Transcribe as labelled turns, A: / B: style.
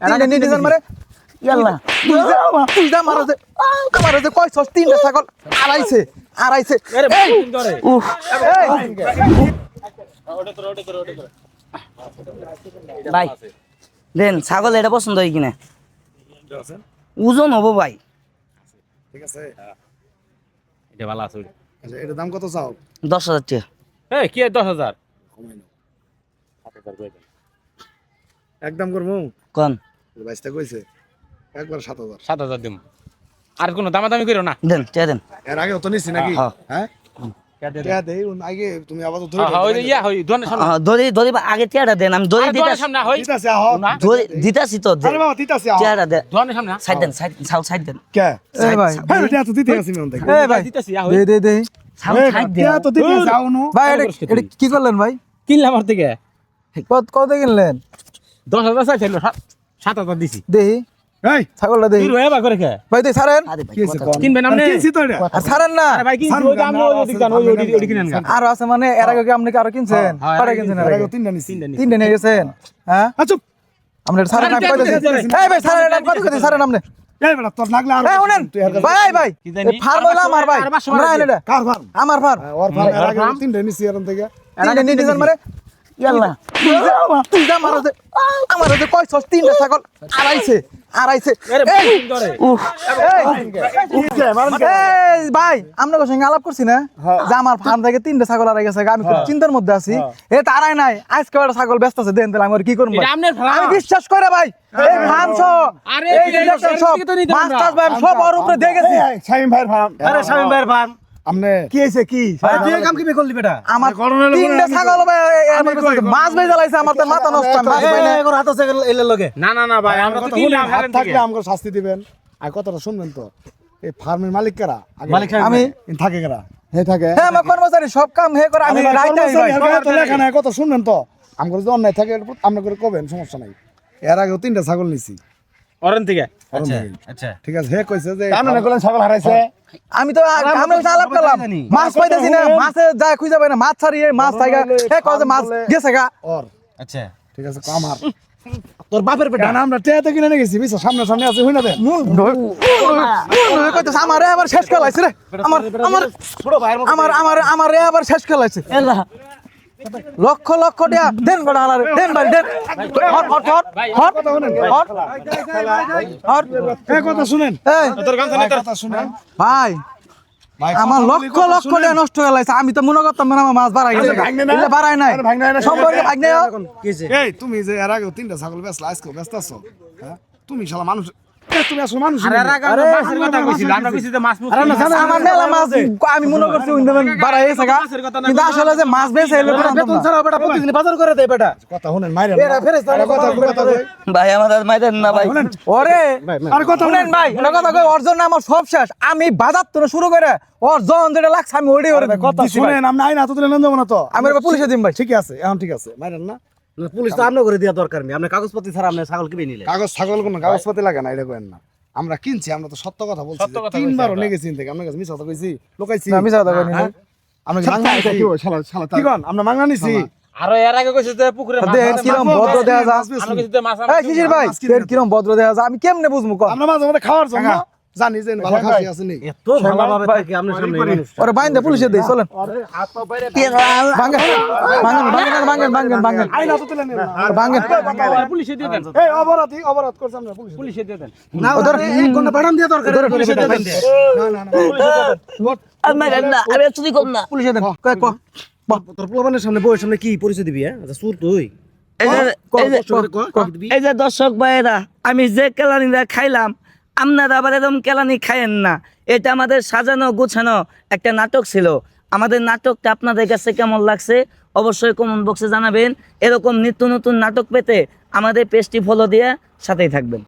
A: তিনটা নিয়ে মারে ইয়াল্লা তুই যা মারা যে কয় ছস তিনটা ছাগল আড়াইছে উফ
B: ভাই দেন ছাগল এটা পছন্দ হয় কিনা ওজন হবো ভাই
C: ঠিক আছে
D: এটা ভালো আছে
C: আচ্ছা এটার দাম কত চাও
B: 10,000 টাকা
D: এই কি 10,000
C: কমাই নাও 7,000 কই দেন একদম করমু
B: কোন
C: বাইসটা কইছে একবার 7,000
D: 7,000 দিম আর কোনো দামাদামি কইরো না
B: দেন টাকা দেন
C: এর আগে তো নিছি নাকি
B: হ্যাঁ।
C: হ্যাঁ কে দেই আগে তুমি আবার ধরে
D: হ্যাঁ ওই ইয়া হই দোকানের সামনে
B: ধরি আগে টাকাটা দেন আমি ধরি
D: দোকানের সামনে হই
C: দিতাছে আহ
B: ধরি দিতাছি তো
C: আরে বাবা দিতাছে আহ
B: টাকাটা দেন
D: দোকানের সামনে
B: সাইড দেন সাইড দেন
C: কে
A: এই ভাই
C: হ্যাঁ এটা তো দিতে আছি মন থেকে
A: এই ভাই
D: দিতেছি ইয়া
A: দে
D: হই
A: দে দে
B: সাইড দেন
C: কে তো দিতে যাও নো
A: ভাই এটা কি করলেন ভাই
D: কিনলাম আমার থেকে
A: কত কিনলেন
D: 10,000 চাইছিল 7,000 দিছি
A: দেহি
C: এই
A: ছাগলটা দেহি
D: তুই রয়েবা করে কে
A: ভাই তুই ছাড়েন
B: আরে ভাই
C: কি হইছে
B: কথা
C: কোন
D: কিনবেন আপনি
C: কিনছি তো এটা
A: আর ছাড়েন না
D: আরে ভাই কিনছি ওই দাম ওই দিক ওই কিনেন গা
A: আর আছে মানে এর আগে কি আপনি কি আরো কিনছেন
D: হ্যাঁ,
A: কয়টা কিনছেন এর
C: এর
A: আগে
C: আগে তিনটা নিছি
A: তিনটে নিয়ে গেছেন হ্যাঁ
C: আচ্ছা
A: আপনি ছাড়েন আমি কত এই ভাই ছাড়েন এটা কত কত ছাড়েন আপনি
C: এই বেটা তোর লাগলে আর
A: এই শুনেন
C: তুই আর
A: ভাই
D: কি জানি?
A: এই ফার্ম হইলো আমার ভাই
D: আর 500
A: না এটা
C: কার ফার্ম
A: আমার ফার্ম
C: ওর ফার্ম এর আগে তিনটা নিছি এর থেকে
A: তিনটে নিয়ে গেছেন মানে ইয়াল্লা তুই যা মারা যে কয় ছস তিনটা ছাগল আড়াইছে
D: আরে
A: এই
D: ধরে
A: উফ এই ভাই আপনার সঙ্গে আলাপ করছি না যে আমার ফার্ম থেকে তিনটা ছাগল আড়াই গেছে আমি খুব চিন্তার মধ্যে আছি এ তারাই নাই আজকে একটা ছাগল ব্যস্ত আছে দেন তাহলে আমি আর কি করবো
D: এটা আপনার ফার্ম।
A: আমি বিশ্বাস করে ভাই এই ফার্ম সহ
D: আরে
A: এই যে দেখছেন সব
D: থেকে তো নিতে
A: মাছ
D: আমরা।
A: টাছ ভাই সব ওর উপরে দিয়ে গেছি
C: শামিম ভাইয়ের ফার্ম
E: আরে শামিম ভাইয়ের ফার্ম
C: আমনে
A: কি হয়েছে কি
E: ভাই তুই এই কাম কি করলি বেটা
A: আমার
C: করোনা
A: তিনটা ছাগল ভাই আমার কাছে মাছ ভাই জ্বালাইছে আমার তো মাথা নষ্ট আমি মাছ পাই না
E: এগোর হাত আছে এলে লগে
D: না না না ভাই আমরা তো
C: কথা
D: কিনলাম
C: হাত
D: হেরেন
C: থাকলে
D: থেকে
C: আমাকে শাস্তি দিবেন আর কথাটা শুনবেন তো এই ফার্মের মালিক কারা আগে
E: মালিক সাহেব
A: আমি
C: থাকে কারা হে থাকে
A: হ্যাঁ আমার কর্মচারী সব কাম হে করে আমি রাইতে ভাই
C: তো লেখা নাই কথা শুনবেন তো আমার যদি অন্যায় থাকে আমরা করে কবেন সমস্যা নাই এর আগেও তিনটা ছাগল নিছি
D: অরেন থেকে
E: আচ্ছা আচ্ছা
C: ঠিক আছে হে কইছে যে আমরা না করলেন ছাগল হারাইছে
A: আমি তো আমরা আলাপ করলাম মাছ পাইতেছি না মাছে যায় খুঁজে পাই না মাছ ছাড়িয়ে মাছ থাকা হে কয় যে মাছ গেছে গা
C: ওর
E: আচ্ছা
C: ঠিক আছে আমার
E: তোর বাপের বেটা
C: কেন আমরা টেয়াতে কিনে নিয়ে গেছি বুঝছো সামনে সামনে আছে হই না দেন
A: কইতেছে আমার আবার শেষ খেলাইছে রে আমার আমার
E: ছোট ভাইয়ের মতো
A: আমার আবার শেষ খেলাইছে লক্ষ লক্ষ টাকা দেন বড় হালারে দেন ভাই দেন হট হট হট হট হট হট
C: হে কথা শুনেন
A: এই
D: তোর গান শুনে
C: কথা শুনেন
A: ভাই
C: ভাই
A: আমার লক্ষ লক্ষ টাকা নষ্ট হয়ে গেছে আমি তো মনে করতাম না আমার মাছ বাড়াই গেছে এটা বাড়াই নাই সম্পর্কে ভাগ নেই
E: কিছে
C: এই তুমি যে এর আগে তিনটা ছাগল বেচলা আজকে ব্যস্ত আছো হ্যাঁ তুমি শালা মানুষ তুমি আসলে মানুষ
D: আরে রাগ আমরা মাছের কথা কইছিলাম আমরা কইছি যে মাছ মুখ
A: আমার মেলা মাছ আমি মনে করছি উইন্ডোমেন বাড়াই গেছে গা কিন্তু আসলে যে মাছ বেচে এলো
E: বেতন ছাড়া বেটা প্রতিদিন বাজার করে দেয় বেটা
C: কথা শুনেন মাইরেন
E: এরা ফেরেশতা
C: কথা কই
B: ভাই আমাদের মাইদেন না ভাই
A: ওরে
C: আর কথা
A: শুনেন ভাই এটা কথা কই অর্জন না আমার সব শেষ আমি বাজার তো শুরু করে অর্জন যেটা লাগছে আমি ওইটাই ওরে
C: কথা শুনেন আমরা আইন হাতে তুলে নেন যাবো না তো
A: আমি এবার পুলিশে দিম ভাই
C: ঠিক আছে এখন ঠিক আছে মাইরেন না
E: পুলিশ তো আমনে করে দেয়া দরকার নেই আপনি কাগজপত্র ছাড়া আপনি ছাগল কিনে নিলে
C: কাগজ ছাগল কোনো কাগজপাতি লাগে না এটা করেন না আমরা কিনছি আমরা তো সত্য কথা বলছি
D: সত্য কথা
C: তিনবারও নিয়ে গেছি থেকে আপনার কাছে মিছা কথা কইছি লোকাইছি
A: না, মিছা কথা কইনি।
C: আমরা কি মাংনা নিছি শালা শালা কি কোন আমরা মাংনা নিছি
D: আরো এর আগে কইছে যে পুকুরে মাছ
A: দেখ কিরম ভদ্র দেয়া যা
D: আমরা কইছি যে মাছ
A: এই শিশির ভাই দেখ কিরম ভদ্র দেয়া যা আমি কেমনে বুঝমু কর
C: আমরা মাঝে মাঝে খাওয়ার জন্য জানি যে ভালো খাসি আছে নি
E: এত ভালোভাবে থাকে আপনার সামনে মানুষ
A: ওরে বাইন্দে পুলিশে দেই চলেন ভাঙেন ভাঙেন
C: আইন হাতে তুলে নেন
A: ভাঙেন
D: পুলিশে দিয়ে দেন
C: এই অপরাধ করছে আমরা পুলিশ
D: পুলিশে দিয়ে দেন
E: না ওদের এক ঘন্টা পাঠান দেয়া দরকার পুলিশে দিয়ে দেন
C: না না
B: আমি চুরি করব না
A: পুলিশে দেন কয় ক
E: তোর পোলাপানের সামনে বউয়ের সামনে কি পরিচয় দিবি হ্যাঁ আচ্ছা সুর তুই
B: এই যে দর্শক ভাইয়েরা আমি যে কেলানিটা খাইলাম আপনারা আবার এরকম কেলানি খাইয়েন না এটা আমাদের সাজানো গোছানো একটা নাটক ছিল আমাদের নাটকটা আপনাদের কাছে কেমন লাগছে অবশ্যই কমেন্ট বক্সে জানাবেন এরকম নিত্য নতুন নাটক পেতে আমাদের পেজটি ফলো দিয়ে সাথেই থাকবেন।